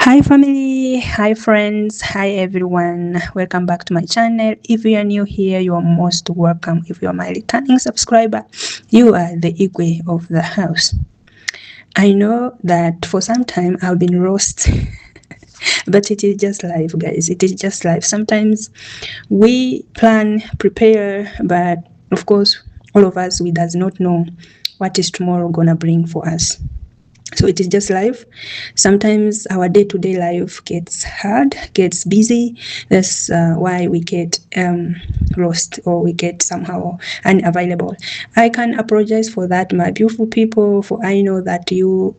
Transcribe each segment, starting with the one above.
Hi family, hi friends, hi everyone. Welcome back to my channel. If you are new here, you are most welcome. If you are my returning subscriber, you are the Igwe of the house. I know that for some time I've been roast, but it is just life, guys. It is just life. Sometimes we plan, prepare, but of course, all of us, we does not know what is tomorrow gonna bring for us. So it is just life. Sometimes our day-to-day life gets hard, gets busy. That's why we get lost, or we get somehow unavailable. I can apologize for that, my beautiful people, for I know that you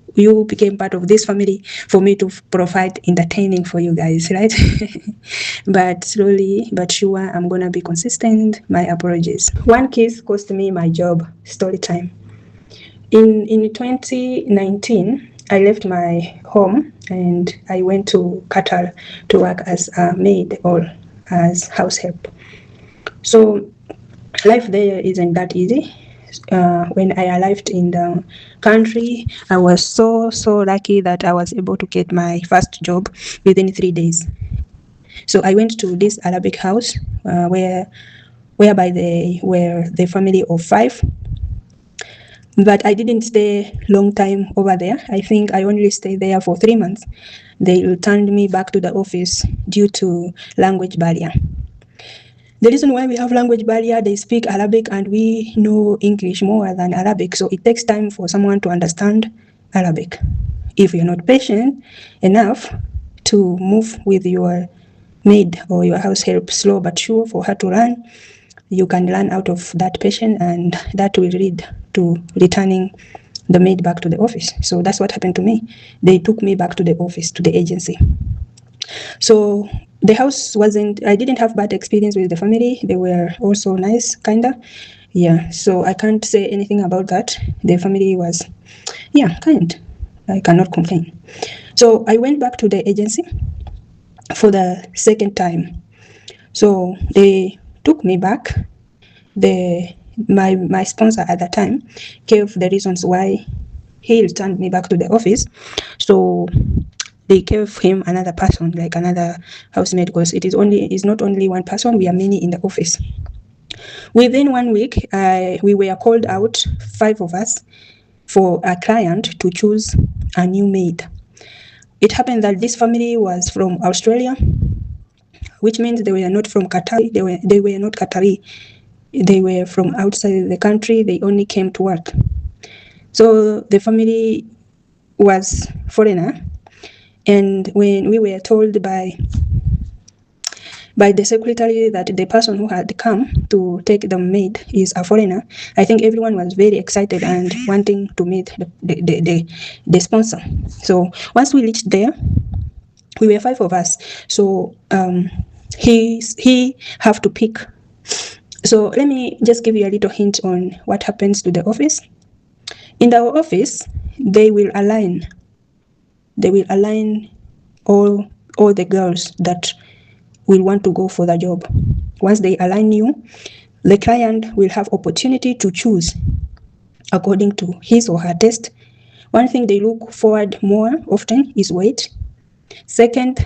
became part of this family for me to provide entertaining for you guys, right? But slowly but sure, I'm gonna be consistent. My apologies. One case cost me my job. Story time. In 2019, I left my home and I went to Qatar to work as a maid or as house help. So life there isn't that easy. When I arrived in the country, I was so lucky that I was able to get my first job within 3 days. So I went to this Arabic house whereby they were the family of 5. But I didn't stay long time over there. I think I only stayed there for 3 months. They returned me back to the office due to language barrier. The reason why we have language barrier, they speak Arabic and we know English more than Arabic. So it takes time for someone to understand Arabic. If you're not patient enough to move with your maid or your house help slow but sure for her to learn, you can learn out of that patient, and that will lead to returning the maid back to the office. So that's what happened to me. They took me back to the office, to the agency. So the house I didn't have bad experience with the family. They were also nice, kinda. Yeah, so I can't say anything about that. The family was, yeah, kind. I cannot complain. So I went back to the agency for the second time. So they took me back. My sponsor at the time gave the reasons why he returned me back to the office. So they gave him another person, like another housemate, because it's not only one person, we are many in the office. Within 1 week, we were called out, 5 of us, for a client to choose a new maid. It happened that this family was from Australia, which means they were not from Qatar. They were not Qatari. They were from outside the country. They only came to work. So the family was foreigner, and when we were told by the secretary that the person who had come to take the maid is a foreigner, I think everyone was very excited and wanting to meet the sponsor. So once we reached there, we were 5 of us. So he have to pick. So let me just give you a little hint on what happens to the office. In our office, they will align all the girls that will want to go for the job. Once they align you, the client will have opportunity to choose according to his or her taste. One thing they look forward more often is weight. Second,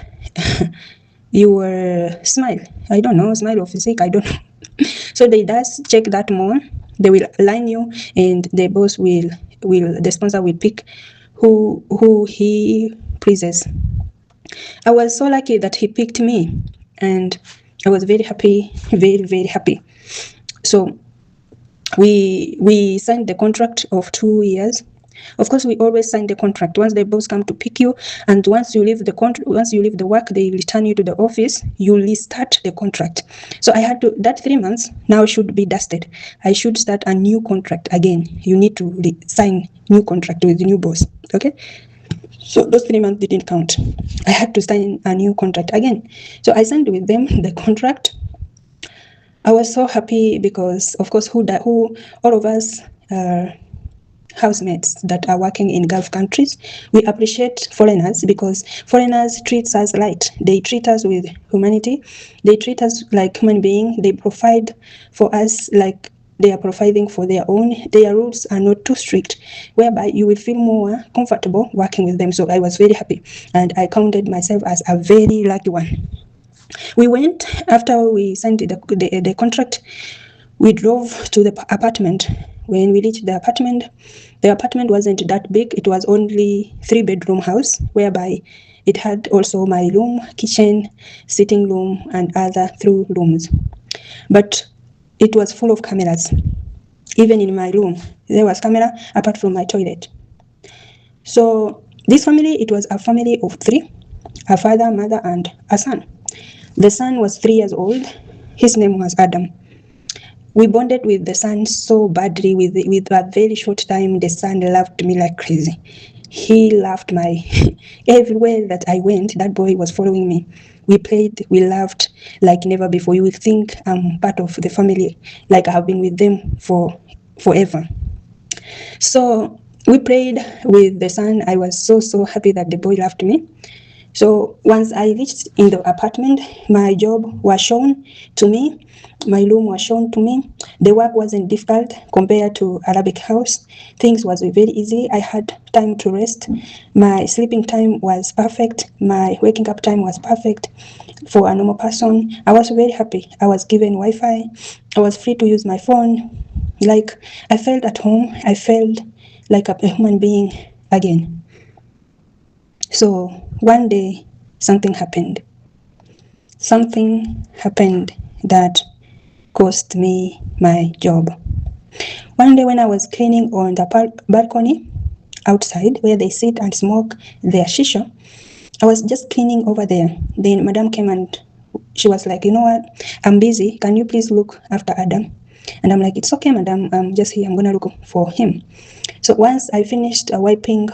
your smile. I don't know, smile or physique, I don't know. So they does check that more. They will align you, and the boss the sponsor will pick who he pleases. I was so lucky that he picked me, and I was very happy, very happy. So we signed the contract of 2 years. Of course, we always sign the contract once the boss come to pick you, and once you leave the work, they return you to the office, you restart the contract. So I had to, that 3 months now should be dusted. I should start a new contract again. You need to sign new contract with the new boss. Okay, so those 3 months didn't count. I had to sign a new contract again. So I signed with them the contract. I was so happy because, of course, all of us are housemates that are working in Gulf countries. We appreciate foreigners because foreigners treat us right. They treat us with humanity. They treat us like human beings. They provide for us like they are providing for their own. Their rules are not too strict, whereby you will feel more comfortable working with them. So I was very happy, and I counted myself as a very lucky one. We went, after we signed the contract, we drove to the apartment. When we reached the apartment wasn't that big. It was only 3-bedroom house, whereby it had also my room, kitchen, sitting room, and other 3 rooms. But it was full of cameras. Even in my room, there was camera apart from my toilet. So this family, it was a family of 3, a father, mother, and a son. The son was 3 years old. His name was Adam. We bonded with the son so badly. With a very short time, the son loved me like crazy. He loved my everywhere that I went, that boy was following me. We played, we laughed like never before. You will think I'm part of the family, like I have been with them for forever. So we played with the son. I was so happy that the boy loved me. So once I reached in the apartment, my job was shown to me. My room was shown to me. The work wasn't difficult compared to Arabic house. Things was very easy. I had time to rest. My sleeping time was perfect. My waking up time was perfect for a normal person. I was very happy. I was given Wi-Fi. I was free to use my phone. Like, I felt at home. I felt like a human being again. So one day, something happened. Something happened that cost me my job. One day when I was cleaning on the balcony outside where they sit and smoke their shisha, I was just cleaning over there. Then Madam came and she was like, you know what, I'm busy. Can you please look after Adam? And I'm like, it's okay, Madam. I'm just here. I'm going to look for him. So once I finished wiping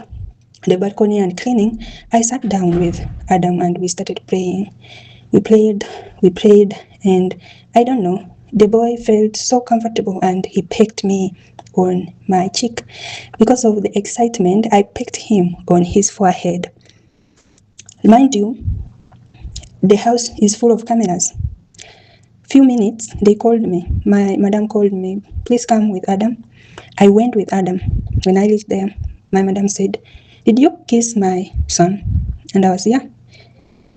the balcony and cleaning, I sat down with Adam and we started praying. We prayed, and I don't know, the boy felt so comfortable and he pecked me on my cheek. Because of the excitement, I pecked him on his forehead. Mind you, the house is full of cameras. Few minutes, they called me. My madam called me, please come with Adam. I went with Adam. When I reached there, my madam said, did you kiss my son? And I was, yeah.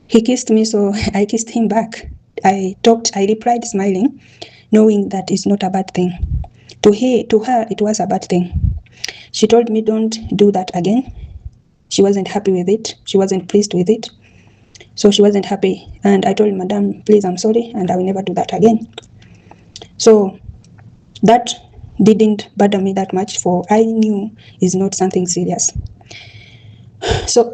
He kissed me, so I kissed him back. I replied smiling, knowing that it's not a bad thing. To her, it was a bad thing. She told me, don't do that again. She wasn't happy with it. She wasn't pleased with it. So she wasn't happy. And I told Madam, please, I'm sorry, and I will never do that again. So that didn't bother me that much, for I knew it's not something serious. So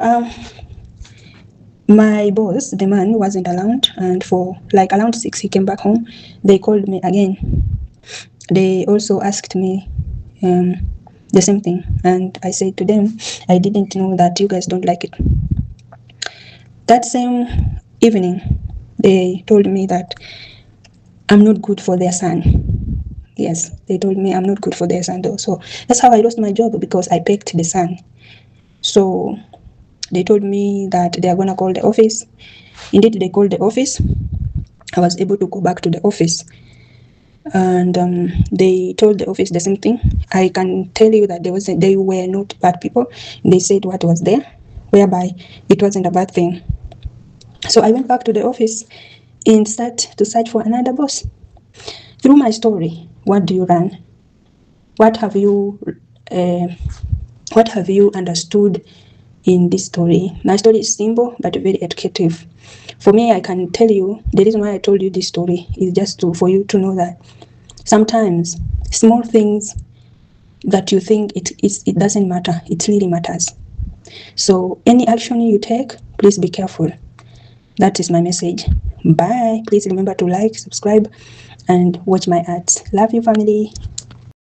my boss, the man, wasn't around, and for like around 6 he came back home. They called me again. They also asked me the same thing, and I said to them, I didn't know that you guys don't like it. That same evening, they told me that I'm not good for their son. Yes, they told me I'm not good for their son though. So that's how I lost my job, because I pecked the son. So they told me that they are going to call the office. Indeed, they called the office. I was able to go back to the office. And they told the office the same thing. I can tell you that they were not bad people. They said what was there, whereby it wasn't a bad thing. So I went back to the office and started to search for another boss. Through my story, what do you learn? What have you understood in this story? My story is simple but very educative. For me, I can tell you the reason why I told you this story is just for you to know that sometimes small things that you think it doesn't matter, it really matters. So any action you take, please be careful. That is my message. Bye. Please remember to like, subscribe, and watch my ads. Love you, family.